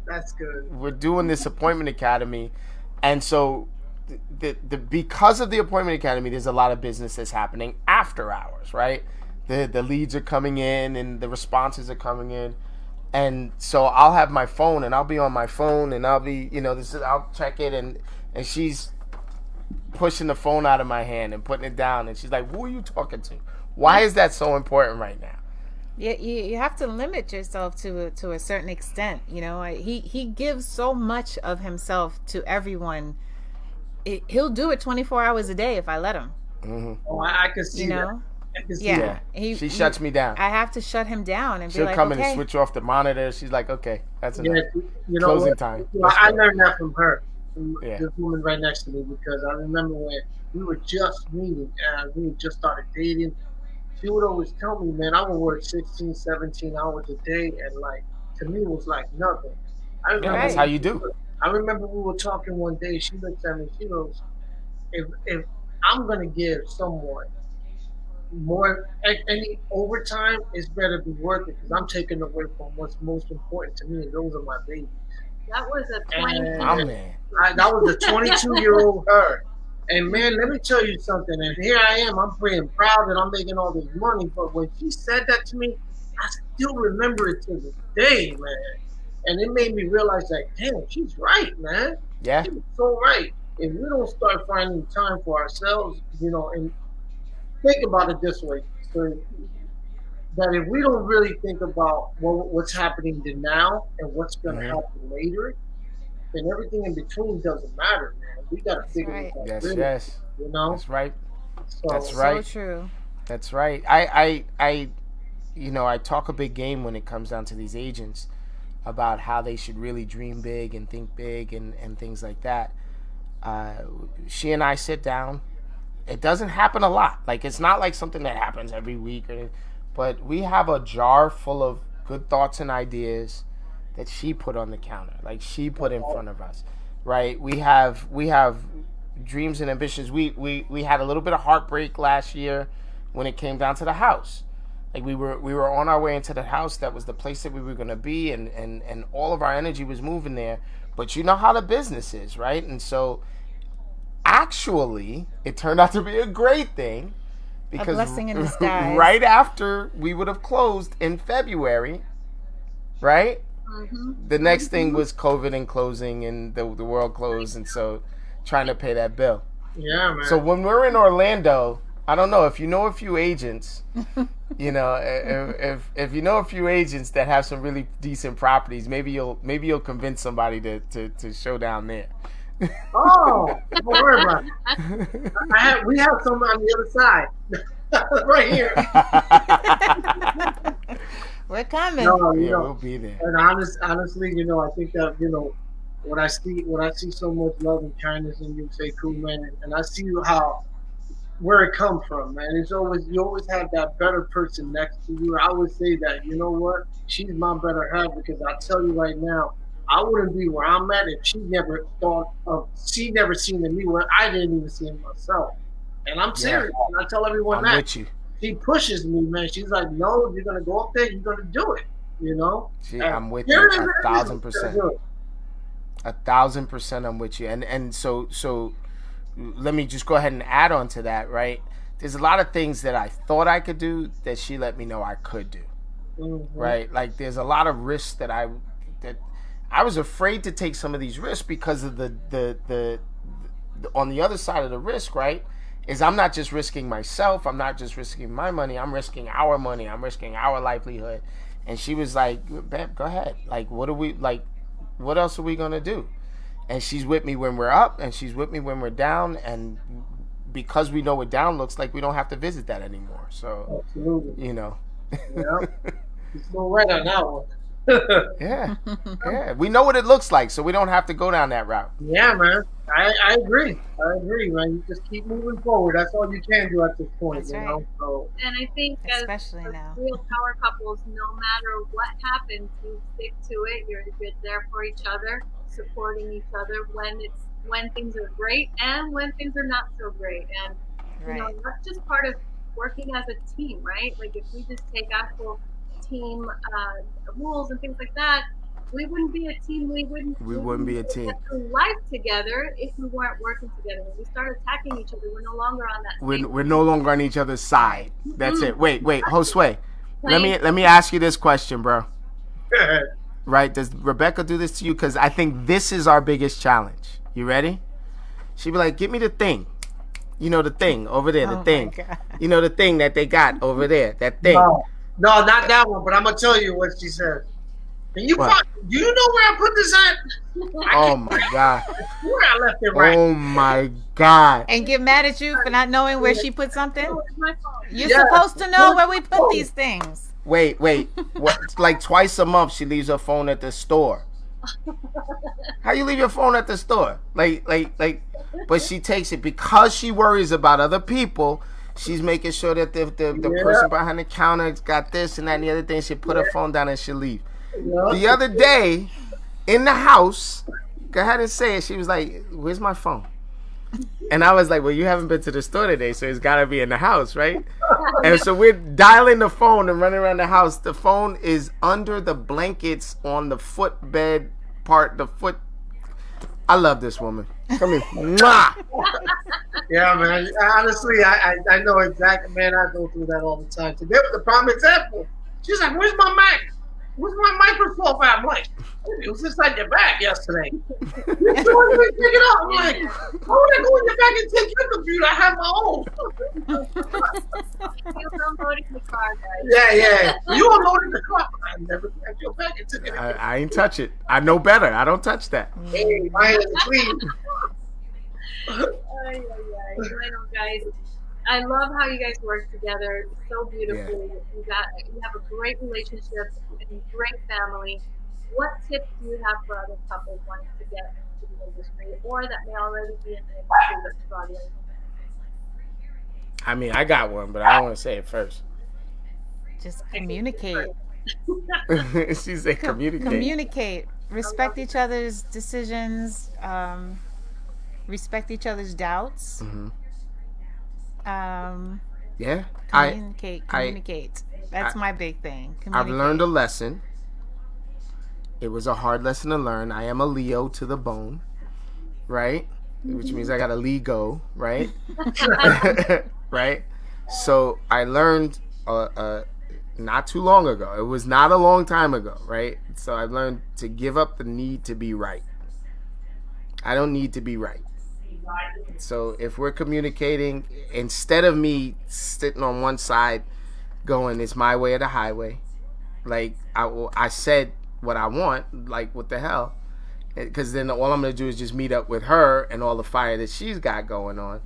Speaker 1: That's good.
Speaker 4: We're doing this appointment academy, and so because of the appointment academy, there's a lot of business that's happening after hours, right? The leads are coming in and the responses are coming in. And so I'll have my phone and I'll be on my phone and I'll be, I'll check it and she's pushing the phone out of my hand and putting it down and she's like, who are you talking to? Why is that so important right now?
Speaker 3: You have to limit yourself to a certain extent. You know, he gives so much of himself to everyone. He'll do it 24 hours a day if I let him.
Speaker 4: Mm-hmm.
Speaker 1: Oh, I can see that. I can see that.
Speaker 4: She shuts me down.
Speaker 3: I have to shut him down and
Speaker 4: she'll
Speaker 3: be like,
Speaker 4: come
Speaker 3: okay.
Speaker 4: in and switch off the monitor. She's like, okay, that's enough.
Speaker 1: You know,
Speaker 4: closing time.
Speaker 1: I learned that from her, from this woman right next to me, because I remember when we were just meeting and we just started dating. She would always tell me, man, I would work 16, 17 hours a day, and like to me it was like nothing. I remember
Speaker 4: that's how you do.
Speaker 1: I remember we were talking one day. She looked at me. She goes, "If I'm gonna give someone more any overtime, it's better be worth it because I'm taking away from what's most important to me, and those are my babies."
Speaker 2: That was a 22.
Speaker 1: That was a 22-year-old her. And man, let me tell you something. And here I am. I'm pretty proud that I'm making all this money. But when she said that to me, I still remember it to this day, man. And it made me realize, like, damn, she's right, man.
Speaker 4: Yeah.
Speaker 1: She's so right. If we don't start finding time for ourselves, you know, and think about it this way, so that if we don't really think about what's happening to now and what's going to happen later, then everything in between doesn't matter, man. We got to figure it out.
Speaker 4: Yes,
Speaker 1: really,
Speaker 4: yes.
Speaker 1: You know?
Speaker 4: That's right.
Speaker 1: So,
Speaker 4: that's right.
Speaker 3: So true.
Speaker 4: That's right. I talk a big game when it comes down to these agents about how they should really dream big and think big and things like that. She and I sit down. It doesn't happen a lot. Like, it's not like something that happens every week, but we have a jar full of good thoughts and ideas that she put on the counter, like she put in front of us, right? We have dreams and ambitions. We had a little bit of heartbreak last year when it came down to the house. Like we were on our way into the house. That was the place that we were going to be, and all of our energy was moving there. But you know how the business is, right? And so actually it turned out to be a great thing, because
Speaker 3: a blessing in disguise.
Speaker 4: Right after we would have closed in February, right?
Speaker 2: Mm-hmm.
Speaker 4: The next thing was COVID and closing, and the world closed, and so trying to pay that bill.
Speaker 1: Yeah, man.
Speaker 4: So when we're in Orlando, I don't know if you know a few agents, you know, if you know a few agents that have some really decent properties, maybe you'll convince somebody to show down there.
Speaker 1: Oh, don't worry about it. We have some on the other side, right here.
Speaker 3: We're coming.
Speaker 1: No,
Speaker 4: we'll be there.
Speaker 1: And honestly, you know, I think that, you know, when I see so much love and kindness in you, Sekou, man, and I see where it comes from, man. It's always, you always have that better person next to you. I always say that, you know what? She's my better half, because I tell you right now, I wouldn't be where I'm at if she never seen in me what I didn't even see in myself. And I'm serious. And I tell everyone
Speaker 4: I'm
Speaker 1: that.
Speaker 4: with you.
Speaker 1: She pushes me, man. She's like, no, you're gonna go up there, you're gonna do it. You know?
Speaker 4: I'm with you 1,000%. 1,000% I'm with you. And so let me just go ahead and add on to that, right? There's a lot of things that I thought I could do that she let me know I could do. Mm-hmm. Right? Like, there's a lot of risks that I was afraid to take some of these risks because of the on the other side of the risk, right? Is I'm not just risking myself, I'm not just risking my money, I'm risking our money, I'm risking our livelihood. And she was like, babe, go ahead. Like, what else are we gonna do? And she's with me when we're up, and she's with me when we're down, and because we know what down looks like, we don't have to visit that anymore. So, absolutely. You know.
Speaker 1: Yeah. She's so right on that one.
Speaker 4: Yeah. We know what it looks like, so we don't have to go down that route.
Speaker 1: Yeah, man. I agree, man. You just keep moving forward. That's all you can do at this point.
Speaker 3: That's
Speaker 1: you
Speaker 3: right.
Speaker 1: know. So,
Speaker 2: and I think
Speaker 3: especially
Speaker 2: as
Speaker 3: now,
Speaker 2: real power couples, no matter what happens, you stick to it. You're there for each other, supporting each other when things are great and when things are not so great. And you know, that's just part of working as a team, right? Like, if we just take actual team rules and things like that, we wouldn't be a team. We wouldn't
Speaker 4: be a team.
Speaker 2: Get through life together if we weren't working together. When we start attacking each other, we're no longer on that.
Speaker 4: We're no longer on each other's side. That's it. Wait, Josue. Let me ask you this question, bro. Right? Does Rebecca do this to you? Because I think this is our biggest challenge. You ready? She'd be like, "Give me the thing. You know, the thing over there, the thing. You know, the thing that they got over there, that thing."
Speaker 1: No, not that one. But I'm gonna tell you what she said. Can you
Speaker 4: What?
Speaker 1: do you know where I put this at?
Speaker 4: Oh my God.
Speaker 1: Where I left it right.
Speaker 4: Oh my God.
Speaker 3: And get mad at you for not knowing where she put something?
Speaker 2: It's my phone.
Speaker 3: You're
Speaker 1: Yeah.
Speaker 3: supposed to know where we put these things.
Speaker 4: Wait. What? It's like twice a month she leaves her phone at the store. How you leave your phone at the store? Like. But she takes it because she worries about other people. She's making sure that the person behind the counter got this and that and the other thing. She put her phone down and she'll leave.
Speaker 1: Yeah.
Speaker 4: The other day, in the house, go ahead and say it. She was like, "Where's my phone?" And I was like, "Well, you haven't been to the store today, so it's got to be in the house, right?" And so we're dialing the phone and running around the house. The phone is under the blankets on the footbed part. The foot. I love this woman. Come here. Mwah!
Speaker 1: Yeah, man. Honestly, I know exactly, man. I go through that all the time. Today was the prime example. She's like, "Where's my Mac? Where's my microphone at?" I'm like, "It was inside your bag yesterday." You want me to pick it up? I'm like, "How would I go in your bag and take your computer? I have my own."
Speaker 2: You unloading the car, guys.
Speaker 1: Yeah. You unloaded the car. I never grabbed your bag and took it.
Speaker 4: I ain't touch it. I know better. I don't touch that.
Speaker 1: Hey, my hands are clean.
Speaker 2: Ay. I know, guys. I love how you guys work together. It's so beautiful.
Speaker 4: Yeah.
Speaker 2: You have a great relationship and great family. What tips do you have for other couples wanting to get into the industry or that may already be in the industry but struggling?
Speaker 4: I mean, I got one, but I don't want to say it first.
Speaker 3: Just communicate.
Speaker 4: She said communicate.
Speaker 3: Communicate. Respect each other's decisions. Respect each other's doubts.
Speaker 4: Mm-hmm. Yeah.
Speaker 3: Communicate. That's my big thing.
Speaker 4: I've learned a lesson. It was a hard lesson to learn. I am a Leo to the bone, right? Which means I got a Lego, right? Right? So I learned not too long ago. It was not a long time ago, right? So I learned to give up the need to be right. I don't need to be right. So if we're communicating, instead of me sitting on one side going, it's my way or the highway, like I said what I want, like what the hell? Because then all I'm going to do is just meet up with her and all the fire that she's got going on.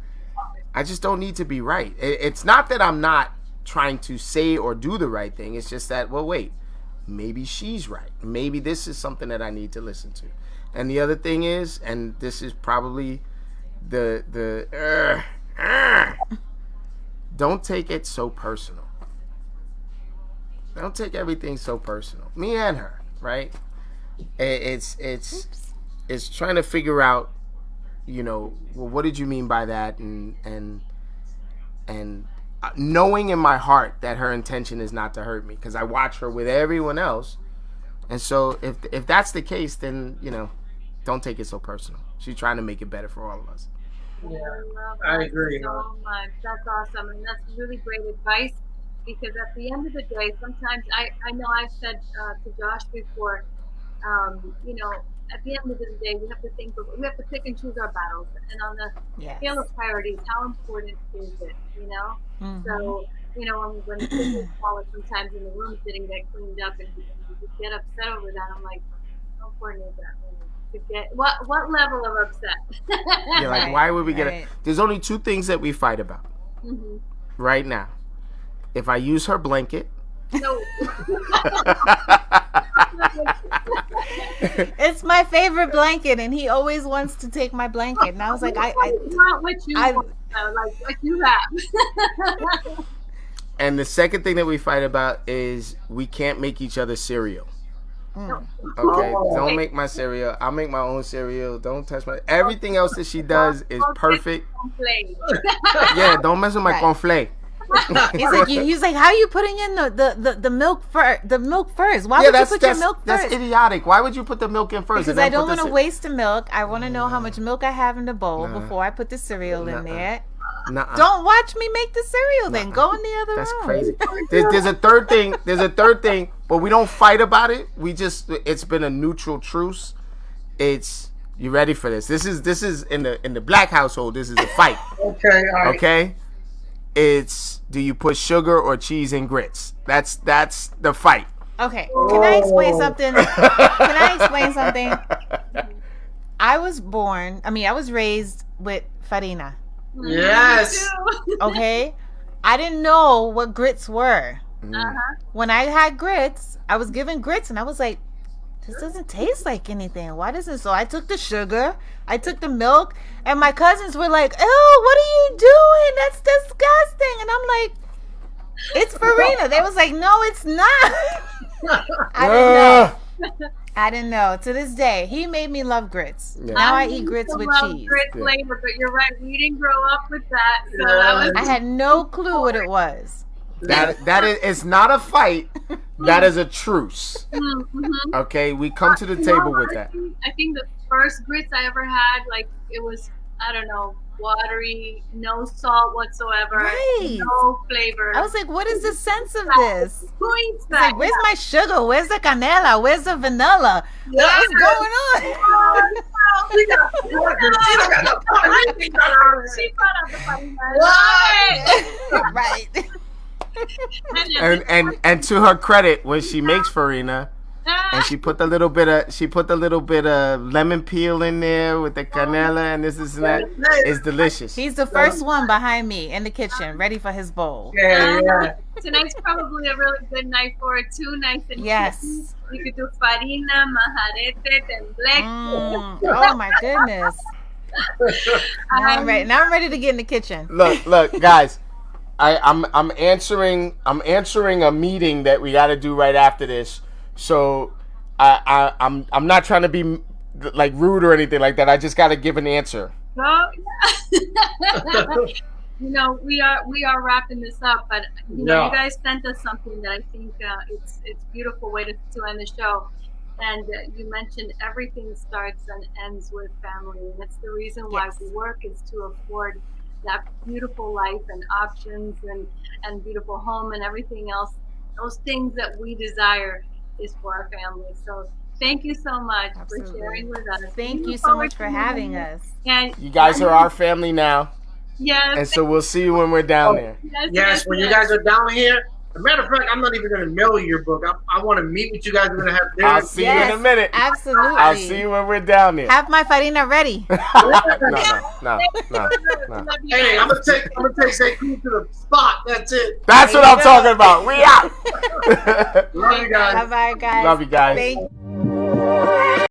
Speaker 4: I just don't need to be right. It's not that I'm not trying to say or do the right thing. It's just that, well, wait, maybe she's right. Maybe this is something that I need to listen to. And the other thing is, and this is probably don't take it so personal. Don't take everything so personal. Me and her, right? It's trying to figure out, well, what did you mean by that, and knowing in my heart that her intention is not to hurt me, because I watch her with everyone else, and so if that's the case, then don't take it so personal. She's trying to make it better for all of us.
Speaker 1: Yeah,
Speaker 2: I
Speaker 1: I agree.
Speaker 2: so much. That's awesome, and that's really great advice. Because at the end of the day, sometimes I know I've said to Josh before, at the end of the day, we have to pick and choose our battles. And on the scale of priorities, how important is it?
Speaker 3: Mm-hmm.
Speaker 2: So when the kids are smaller, sometimes in the room didn't get cleaned up, and you get upset over that. I'm like, how important is that? To get what level of upset?
Speaker 4: Yeah, like why would we get it? There's only two things that we fight about right now. If I use her blanket.
Speaker 2: No.
Speaker 3: It's my favorite blanket, and he always wants to take my blanket. And I was like,
Speaker 2: not what you want, like what you have.
Speaker 4: And the second thing that we fight about is we can't make each other cereal. Okay, don't make my cereal. I'll make my own cereal. Don't touch my. Everything else that she does is perfect. Yeah, don't mess with my cornflake.
Speaker 3: He's like, how are you putting in the milk first? Why would you put your milk first?
Speaker 4: That's idiotic. Why would you put the milk in first?
Speaker 3: Because I don't want to waste the milk. I want to know how much milk I have in the bowl before I put the cereal in there. Don't watch me make the cereal. Then go in the other room.
Speaker 4: That's crazy. There's a third thing. But we don't fight about it. It's been a neutral truce. You ready for this? This is in the black household. This is a fight.
Speaker 1: Okay. All right.
Speaker 4: Okay. it's do you put sugar or cheese in grits? That's the fight.
Speaker 3: Okay, can I explain something? I was raised with farina.
Speaker 1: Yes.
Speaker 3: Okay? I didn't know what grits were.
Speaker 2: Uh-huh.
Speaker 3: When I had grits, I was given grits and I was like, this doesn't taste like anything. Why doesn't? So I took the sugar, I took the milk, and my cousins were like, "Oh, what are you doing? That's disgusting." And I'm like, "It's farina." They was like, "No, it's not." I didn't know. To this day, he made me love grits. Yeah. Now I eat grits with cheese.
Speaker 2: Grits later, but you're right. We didn't grow up with that, so that was.
Speaker 3: I had no clue what it was.
Speaker 4: That is, it's not a fight. That is a truce. Mm-hmm. Okay, we come to the table with that.
Speaker 2: I think the first grits I ever had, like, it was, I don't know, watery, no salt whatsoever,
Speaker 3: right.
Speaker 2: No flavor.
Speaker 3: I was like, what is the sense of this?
Speaker 2: Who eats that?
Speaker 3: Like, where's my sugar? Where's the canela? Where's the vanilla? Yeah. What's going on?
Speaker 2: She brought out the farina.
Speaker 3: Right.
Speaker 4: And to her credit, when she makes farina, and she put the little bit of lemon peel in there with the canela and this and that, it's delicious.
Speaker 3: He's the first one behind me in the kitchen, ready for his bowl.
Speaker 1: Yeah.
Speaker 2: Tonight's probably a really good night for it too. Nice and
Speaker 3: yes.
Speaker 2: You could do farina, majarete, tembleque.
Speaker 3: Oh my goodness! Now I'm ready to get in the kitchen.
Speaker 4: Look, guys. I'm answering a meeting that we got to do right after this. So I'm not trying to be like rude or anything like that. I just got to give an answer.
Speaker 2: Oh, yeah. You know, we are wrapping this up, but you know, you guys sent us something that I think it's a beautiful way to end the show. And you mentioned everything starts and ends with family, and that's the reason why we work, is to afford that beautiful life and options and beautiful home and everything else. Those things that we desire is for our family. So thank you so much for sharing with us.
Speaker 3: Thank you so much for having us.
Speaker 2: And
Speaker 4: you guys are our family now.
Speaker 2: Yes.
Speaker 4: And so we'll see you when we're down there.
Speaker 1: Yes, when you guys are down here. As a matter of fact, I'm not even going to mail you your book. I want to meet with you guys. We're going to have dinner.
Speaker 4: I'll see you in a minute.
Speaker 3: Absolutely.
Speaker 4: I'll see you when we're down there.
Speaker 3: Have my farina ready.
Speaker 4: No.
Speaker 1: Hey, I'm gonna take Sekou to the spot. That's it.
Speaker 4: That's what I'm talking about. We out.
Speaker 1: Love you guys.
Speaker 3: Bye-bye, guys.
Speaker 4: Love you guys.
Speaker 3: Thank